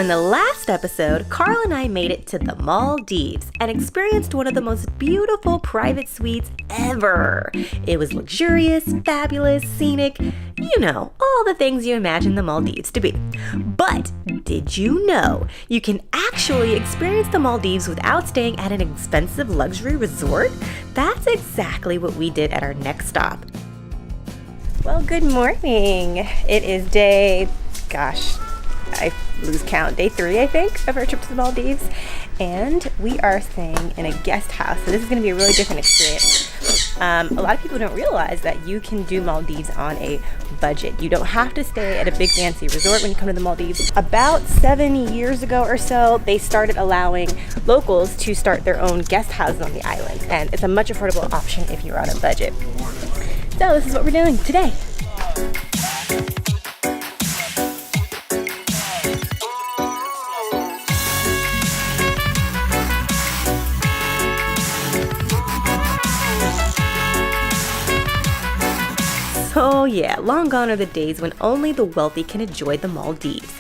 in the last episode, Carl and I made it to the Maldives and experienced one of the most beautiful private suites ever. It was luxurious, fabulous, scenic, you know, all the things you imagine the Maldives to be. But did you know you can actually experience the Maldives without staying at an expensive luxury resort? That's exactly what we did at our next stop. Well, good morning. It is day, I lose count, day 3, I think, of our trip to the Maldives. And we are staying in a guest house. So this is going to be a really different experience. A lot of people don't realize that you can do Maldives on a budget. You don't have to stay at a big fancy resort when you come to the Maldives. About 7 years ago or so, they started allowing locals to start their own guest houses on the island. And it's a much affordable option if you're on a budget. So this is what we're doing today. So yeah, long gone are the days when only the wealthy can enjoy the Maldives.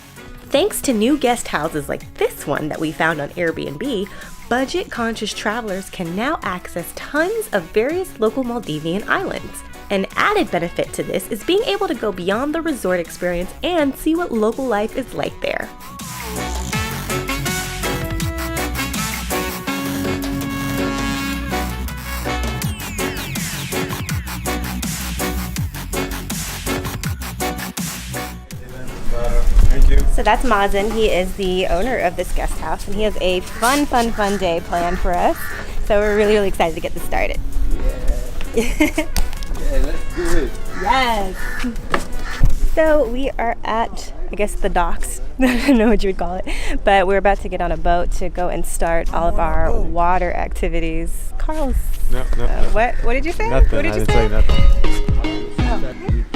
Thanks to new guest houses like this one that we found on Airbnb, budget-conscious travelers can now access tons of various local Maldivian islands. An added benefit to this is being able to go beyond the resort experience and see what local life is like there. So that's Mazen. He is the owner of this guest house, and he has a fun day planned for us. So we're really excited to get this started. Yeah, let's do it. Yes. So we are at, I guess, the docks. I don't know what you would call it, but we're about to get on a boat to go and start all of our water activities. Carl's. No. What did you say? Nothing. What did you I didn't say? say nothing. Oh.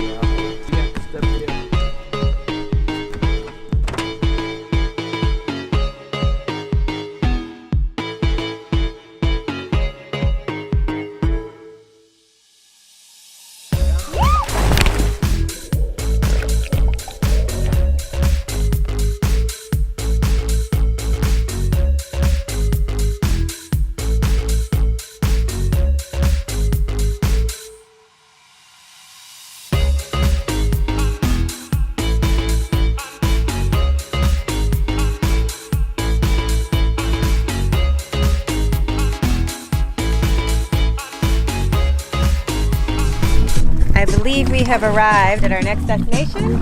I believe we have arrived at our next destination.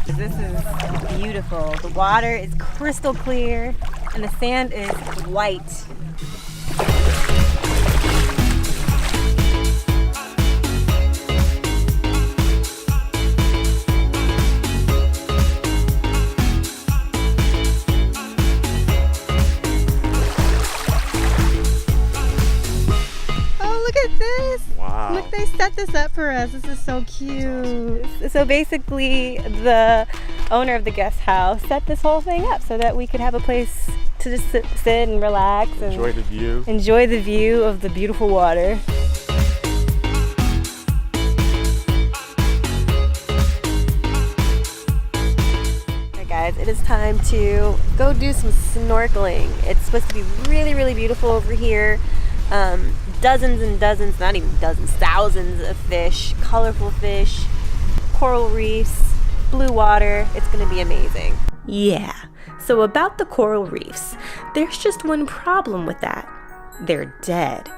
This is beautiful. The water is crystal clear and the sand is white. Oh, look at this. Wow. Look, they set this up for us. This is so cute. So basically, the owner of the guest house set this whole thing up so that we could have a place to just sit and relax and Enjoy the view. Enjoy the view of the beautiful water. Alright guys, it is time to go do some snorkeling. It's supposed to be really beautiful over here. Dozens and dozens, not even dozens, thousands of fish, colorful fish, coral reefs, blue water. It's gonna be amazing. Yeah, so about the coral reefs, there's just one problem with that. They're dead.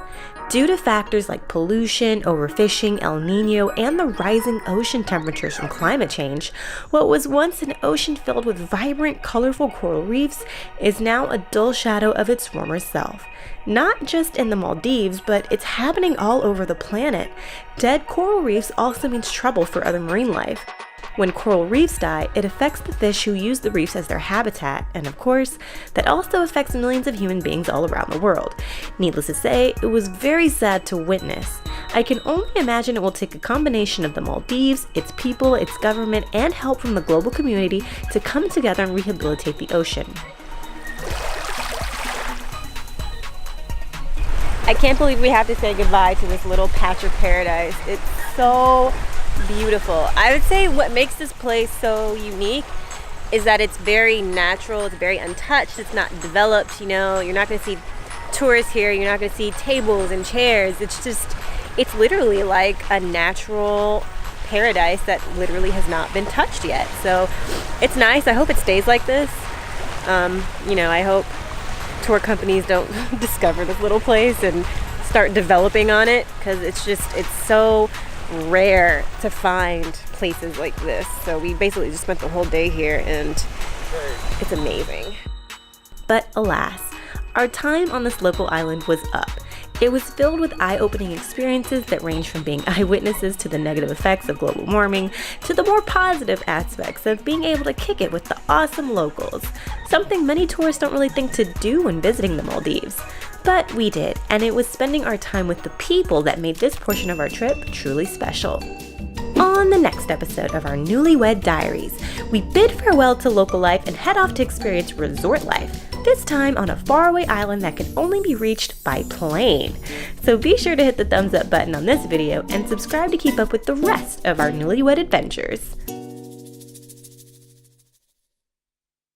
Due to factors like pollution, overfishing, El Nino, and the rising ocean temperatures from climate change, what was once an ocean filled with vibrant, colorful coral reefs is now a dull shadow of its former self. Not just in the Maldives, but it's happening all over the planet. Dead coral reefs also means trouble for other marine life. When coral reefs die, it affects the fish who use the reefs as their habitat, and of course, that also affects millions of human beings all around the world. Needless to say, it was very sad to witness. I can only imagine it will take a combination of the Maldives, its people, its government, and help from the global community to come together and rehabilitate the ocean. I can't believe we have to say goodbye to this little patch of paradise. It's so beautiful. I would say what makes this place so unique is that it's very natural, it's very untouched, it's not developed, you know, you're not going to see tourists here, you're not going to see tables and chairs. It's literally like a natural paradise that literally has not been touched yet. So it's nice. I hope it stays like this. You know, I hope tour companies don't discover this little place and start developing on it, because it's so rare to find places like this. So we basically just spent the whole day here and it's amazing. But alas, our time on this local island was up. It was filled with eye-opening experiences that range from being eyewitnesses to the negative effects of global warming to the more positive aspects of being able to kick it with the awesome locals, something many tourists don't really think to do when visiting the Maldives. But we did, and it was spending our time with the people that made this portion of our trip truly special. On the next episode of our Newlywed Diaries, we bid farewell to local life and head off to experience resort life, this time on a faraway island that can only be reached by plane. So be sure to hit the thumbs up button on this video and subscribe to keep up with the rest of our Newlywed adventures.